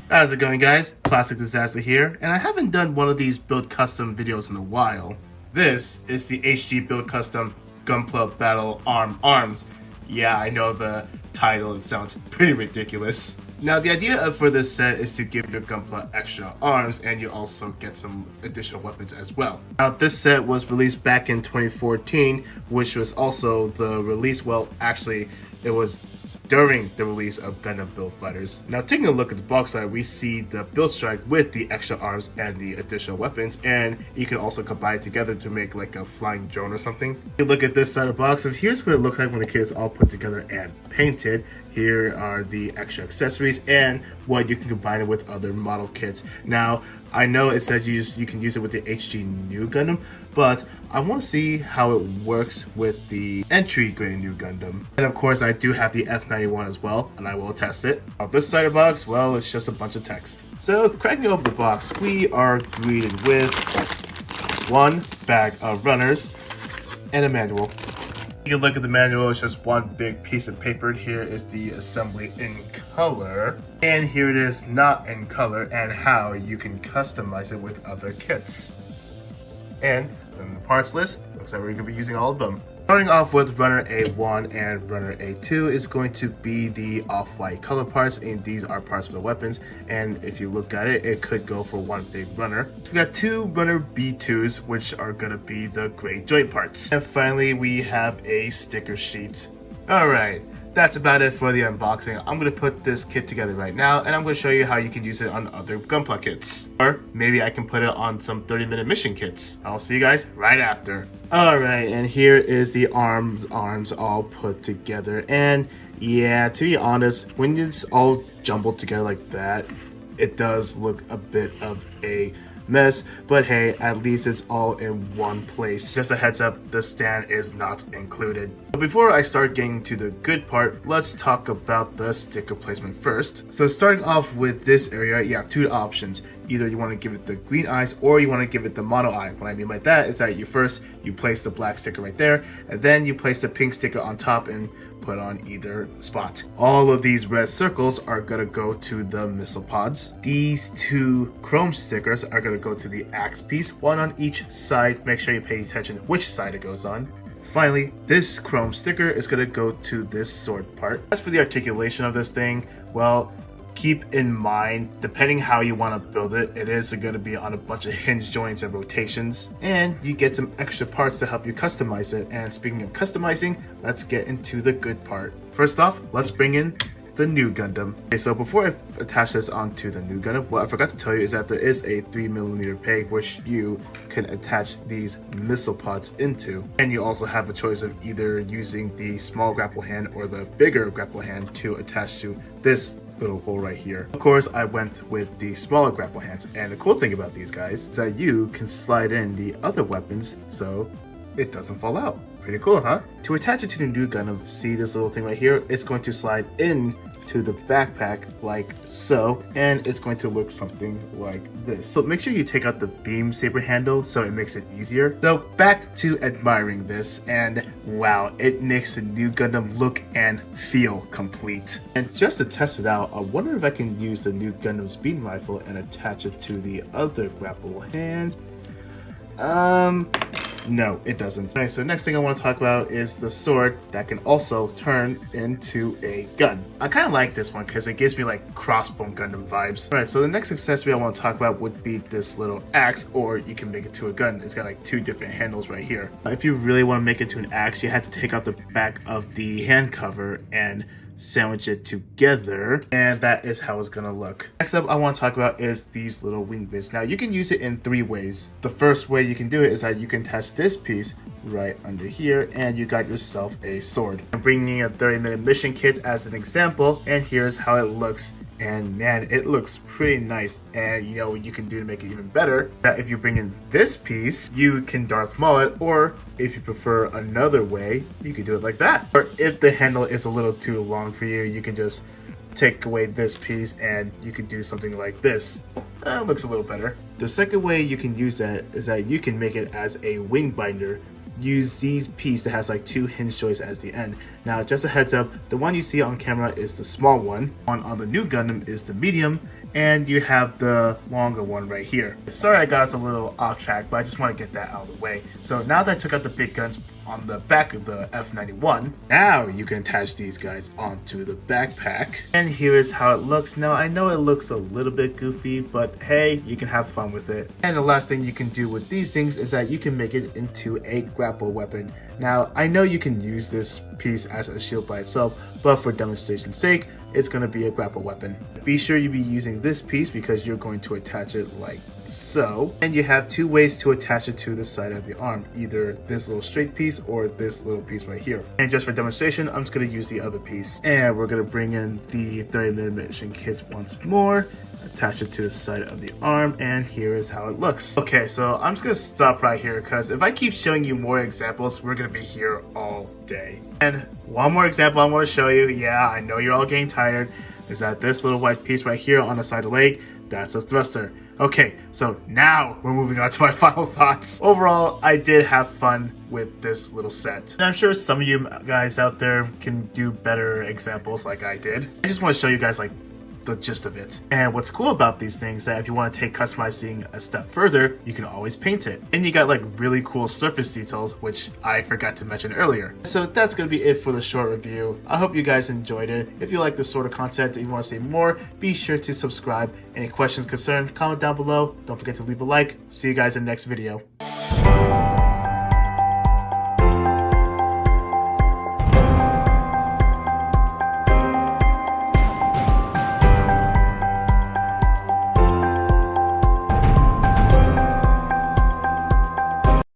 How's it going, guys? Classic Disasta here, and I haven't done one of these build custom videos in a while. This is the HG build custom Gunpla Battle Arms. Yeah, I know the title, it sounds pretty ridiculous. Now, the idea for this set is to give your Gunpla extra arms, and you also get some additional weapons as well. Now, this set was released back in 2014, which was also the release, well, actually, it was during the release of Gundam Build Fighters. Now, taking a look at the box art, we see the build strike with the extra arms and the additional weapons, and you can also combine it together to make like a flying drone or something. If you look at this side of boxes, here's what it looks like when the kit is all put together and painted. Here are the extra accessories and what you can combine it with other model kits. Now, I know it says you can use it with the HG New Gundam, but I want to see how it works with the entry grade New Gundam. And of course, I do have the F91 as well, and I will test it. On this side of the box, well, it's just a bunch of text. So, cracking open the box, we are greeted with one bag of runners and a manual. You can look at the manual, it's just one big piece of paper. Here is the assembly in color, and here it is not in color, and how you can customize it with other kits. And then the parts list, looks like we're going to be using all of them. Starting off with runner A1 and runner A2 is going to be the off-white color parts, and these are parts for the weapons, and if you look at it, it could go for one big runner. We got two runner B2s, which are going to be the gray joint parts. And finally, we have a sticker sheet. Alright, that's about it for the unboxing. I'm going to put this kit together right now, and I'm going to show you how you can use it on other Gunpla kits. Or maybe I can put it on some 30-minute mission kits. I'll see you guys right after. Alright, and here is the arms all put together. And yeah, to be honest, when it's all jumbled together like that, it does look a bit of a mess, but hey, at least it's all in one place. Just a heads up, the stand is not included. But before I start getting to the good part, let's talk about the sticker placement first. So starting off with this area, you have two options. Either you want to give it the green eyes or you want to give it the mono eye. What I mean by that is that you place the black sticker right there, and then you place the pink sticker on top and put on either spot. All of these red circles are going to go to the missile pods. These two chrome stickers are going to go to the axe piece, one on each side. Make sure you pay attention which side it goes on. Finally, this chrome sticker is going to go to this sword part. As for the articulation of this thing, well, keep in mind, depending how you want to build it, it is going to be on a bunch of hinge joints and rotations, and you get some extra parts to help you customize it. And speaking of customizing, let's get into the good part. First off, let's bring in the new Gundam. Okay, so before I attach this onto the new Gundam, what I forgot to tell you is that there is a 3mm peg which you can attach these missile pods into, and you also have a choice of either using the small grapple hand or the bigger grapple hand to attach to this little hole right here. Of course, I went with the smaller grapple hands, and the cool thing about these guys is that you can slide in the other weapons so it doesn't fall out. Pretty cool, huh? To attach it to the new Gundam, see this little thing right here? It's going to slide in to the backpack like so, and it's going to look something like this. So make sure you take out the beam saber handle so it makes it easier. So back to admiring this, and wow, it makes the new Gundam look and feel complete. And just to test it out, I wonder if I can use the new Gundam speed rifle and attach it to the other grapple hand. No, it doesn't. Alright, so the next thing I want to talk about is the sword that can also turn into a gun. I kind of like this one because it gives me like Crossbone Gundam vibes. Alright, so the next accessory I want to talk about would be this little axe, or you can make it to a gun. It's got like two different handles right here. If you really want to make it to an axe, you have to take out the back of the hand cover and sandwich it together, and that is how it's gonna look. Next up I want to talk about is these little wing bits. Now you can use it in three ways. The first way you can do it is that you can attach this piece right under here, and you got yourself a sword. I'm bringing a 30-minute mission kit as an example, and here's how it looks. And man, it looks pretty nice. And you know what you can do to make it even better, that if you bring in this piece, you can Darth Maul it, or if you prefer another way, you can do it like that. Or if the handle is a little too long for you, you can just take away this piece and you can do something like this. It looks a little better. The second way you can use that is that you can make it as a wing binder. Use these pieces that has like two hinge joints at the end. Now just a heads up, the one you see on camera is the small one on the new Gundam is the medium, and you have the longer one right here. Sorry I got us a little off track, but I just want to get that out of the way. So now that I took out the big guns on the back of the F91, now you can attach these guys onto the backpack. And here is how it looks. Now I know it looks a little bit goofy, but hey, you can have fun with it. And the last thing you can do with these things is that you can make it into a grapple weapon. Now I know you can use this piece as a shield by itself, but for demonstration's sake, it's going to be a grapple weapon. Be sure you be using this piece because you're going to attach it like so. And you have two ways to attach it to the side of the arm, either this little straight piece or this little piece right here. And just for demonstration, I'm just going to use the other piece. And we're going to bring in the 30mm kits once more, attach it to the side of the arm, and here is how it looks. Okay, so I'm just going to stop right here because if I keep showing you more examples, we're going to be here all day. And one more example I want to show you, yeah, I know you're all getting tired, is that this little white piece right here on the side of the leg, that's a thruster. Okay, so now we're moving on to my final thoughts. Overall, I did have fun with this little set. And I'm sure some of you guys out there can do better examples like I did. I just want to show you guys like the gist of it. And what's cool about these things that if you want to take customizing a step further, you can always paint it. And you got like really cool surface details, which I forgot to mention earlier. So that's gonna be it for the short review. I hope you guys enjoyed it. If you like this sort of content and you want to see more, be sure to subscribe. Any questions, concerns, comment down below. Don't forget to leave a like. See you guys in the next video.